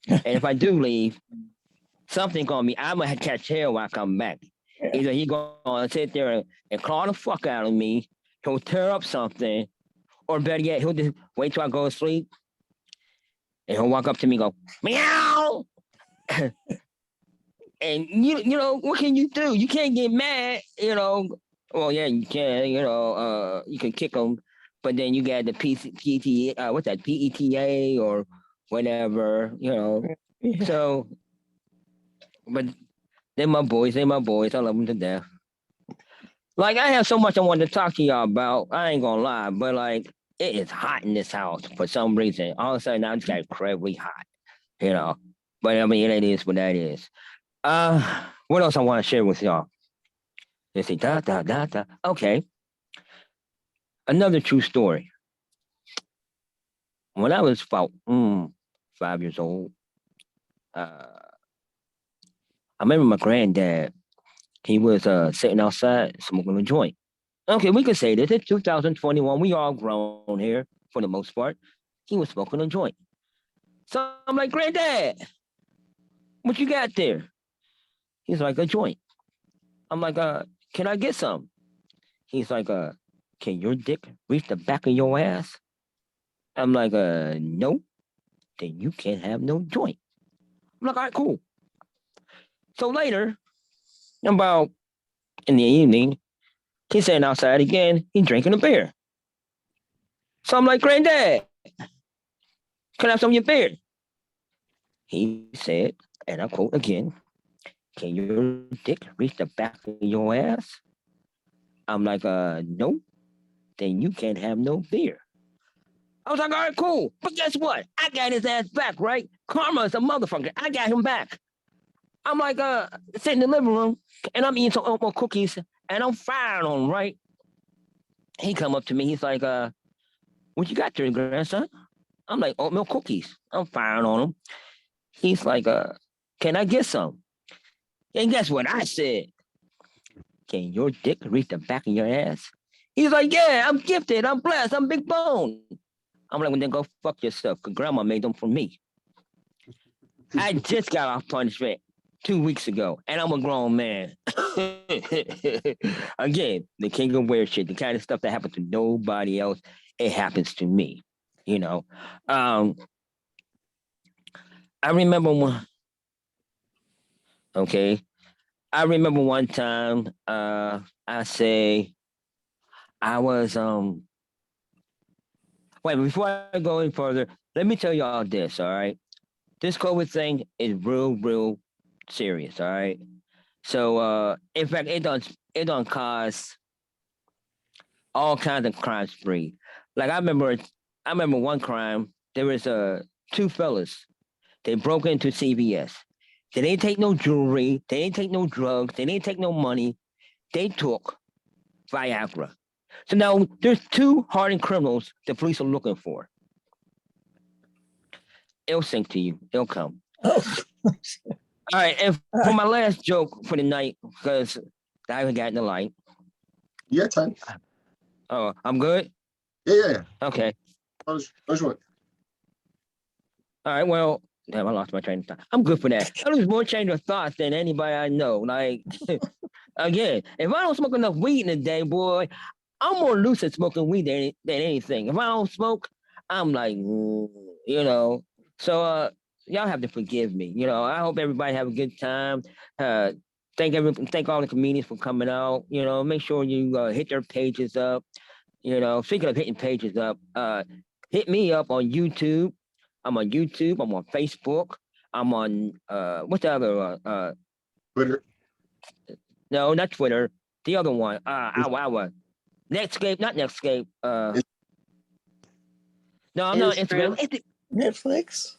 And if I do leave, something gonna be, I'm gonna catch hell when I come back. Either he gonna sit there and claw the fuck out of me, he'll tear up something, or better yet, he'll just wait till I go to sleep, and he'll walk up to me and go, meow. And what can you do? You can't get mad. Well, yeah, you can. You can kick them, but then you got the PTA, what's that? PETA or whatever. Yeah. So, but they're my boys. They're my boys. I love them to death. Like, I have so much I wanted to talk to y'all about. I ain't gonna lie, but like, it is hot in this house for some reason. All of a sudden, now it's got incredibly hot. But I mean, it is what that is. What else I want to share with y'all? Let's see, Okay. Another true story. When I was about 5 years old, I remember my granddad, he was sitting outside smoking a joint. Okay, we can say this. It's 2021. We all grown here for the most part. He was smoking a joint. So I'm like, Granddad, what you got there? He's like, a joint. I'm like, can I get some? He's like, can your dick reach the back of your ass? I'm like, no. Then you can't have no joint. I'm like, all right, cool. So later, about in the evening, he's sitting outside again. He's drinking a beer. So I'm like, Granddad, can I have some of your beer? He said, and I quote again, can your dick reach the back of your ass? I'm like, no. Then you can't have no beer. I was like, all right, cool. But guess what? I got his ass back, right? Karma is a motherfucker. I got him back. I'm like, sitting in the living room, and I'm eating some oatmeal cookies, and I'm firing on him, right? he come up to me. He's like, what you got there, grandson? I'm like, oatmeal cookies. I'm firing on him. He's like, can I get some? And guess what I said? Can your dick reach the back of your ass? He's like, yeah, I'm gifted. I'm blessed. I'm big bone. I'm like, well, then go fuck yourself, because grandma made them for me. I just got off punishment 2 weeks ago, and I'm a grown man. Again, the king of weird shit, the kind of stuff that happens to nobody else, it happens to me. You know, I remember one. Okay, I remember one time. I say I was Wait, before I go any further, let me tell you all this. All right, this COVID thing is real serious. All right. So, in fact, it don't cause all kinds of crime spree. Like I remember one crime. There was two fellas. They broke into CVS. They didn't take no jewelry. They didn't take no drugs. They didn't take no money. They took Viagra. So now there's two hardened criminals the police are looking for. It'll sink to you. It'll come. Oh, All right, and for my last joke for the night, because I haven't gotten the light. You got time? Oh, I'm good? Yeah. Okay. How's one? All right, well, damn, I lost my train of thought. I'm good for that. I lose more train of thought than anybody I know. Like, again, if I don't smoke enough weed in a day, boy, I'm more lucid smoking weed than anything. If I don't smoke, I'm like, you know. So, y'all have to forgive me. You know, I hope everybody have a good time. Thank all the comedians for coming out. You know, make sure you hit their pages up. You know, speaking of hitting pages up, hit me up on YouTube. I'm on YouTube. I'm on Facebook. I'm on what's the other? Twitter. No, not Twitter. The other one. Netscape, not Netscape. No, I'm not on Instagram. Netflix.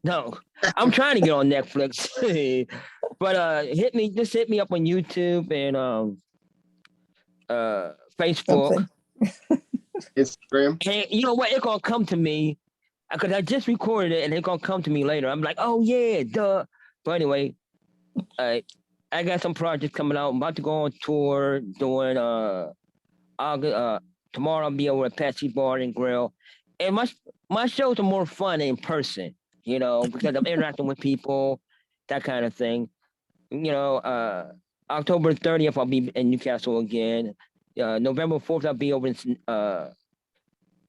No, I'm trying to get on Netflix. But hit me up on YouTube and Facebook. Something. Instagram. And you know what? It's gonna come to me because I just recorded it and it's gonna come to me later. I'm like, oh yeah, duh. But anyway, I got some projects coming out. I'm about to go on tour doing August, tomorrow I'll be over at Patsy Bar and Grill. And my shows are more fun in person, you know, because I'm interacting with people, that kind of thing. You know, October 30th, I'll be in Newcastle again. November 4th, I'll be over in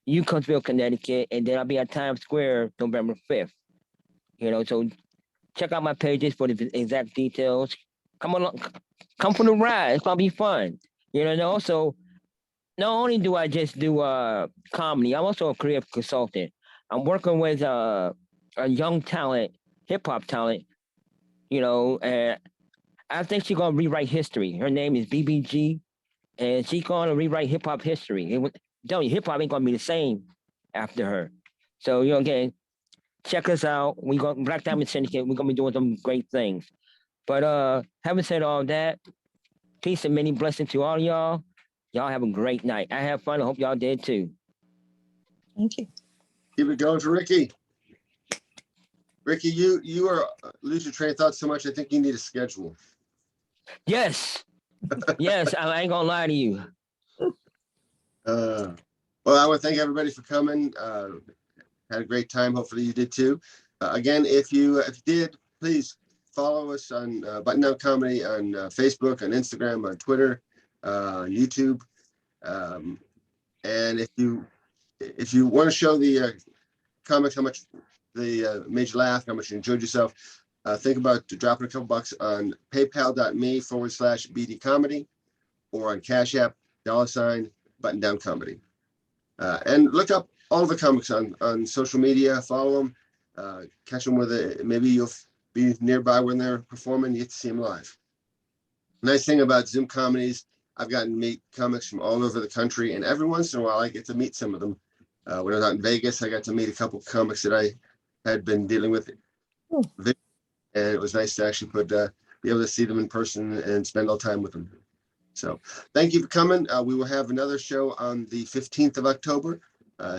Uncasville, Connecticut, and then I'll be at Times Square November 5th. You know, so check out my pages for the exact details. Come along, come for the ride. It's gonna be fun. You know, and also, not only do I just do comedy, I'm also a creative consultant. I'm working with a young talent, hip hop talent. You know, and I think she's gonna rewrite history. Her name is BBG, and she's gonna rewrite hip hop history. Hip hop ain't gonna be the same after her. So you know, again, check us out. We got Black Diamond Syndicate. We're gonna be doing some great things. But having said all that, peace and many blessings to all y'all. Y'all have a great night. I have fun. I hope y'all did too. Thank you. Keep it going for Ricky. Ricky, you are lose your train of thought so much. I think you need a schedule. Yes. Yes, I ain't gonna lie to you. Well, I want to thank everybody for coming. Had a great time. Hopefully you did too. Again, if you did, please follow us on Button Down Comedy on Facebook, on Instagram, on Twitter, YouTube. And if you want to show the comics how much they made you laugh, how much you enjoyed yourself, think about dropping a couple bucks on paypal.me/BD Comedy or on Cash App, $ Button Down Comedy. And look up all the comics on social media, follow them, catch them with it. Maybe you'll be nearby when they're performing, you get to see them live. Nice thing about Zoom comedies, I've gotten to meet comics from all over the country, and every once in a while I get to meet some of them. When I was out in Vegas, I got to meet a couple of comics that I had been dealing with. Oh. And it was nice to actually be able to see them in person and spend all time with them. So thank you for coming. We will have another show on the 15th of October,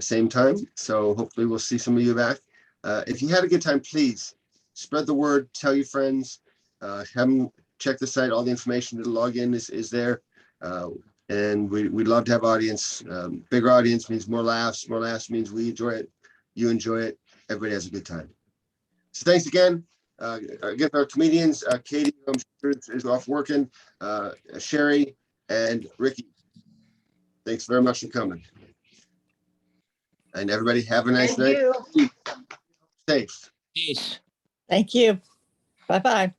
same time. So hopefully we'll see some of you back. If you had a good time, please spread the word, tell your friends, have them check the site. All the information to log in is there. And we'd love to have audience. Bigger audience means more laughs. More laughs means we enjoy it. You enjoy it. Everybody has a good time. So thanks again. Again, our comedians, Katie, I'm sure is off working, Cheri and Ricky. Thanks very much for coming. And everybody have a nice Thank night. you. Safe. Peace. Thank you. Bye-bye.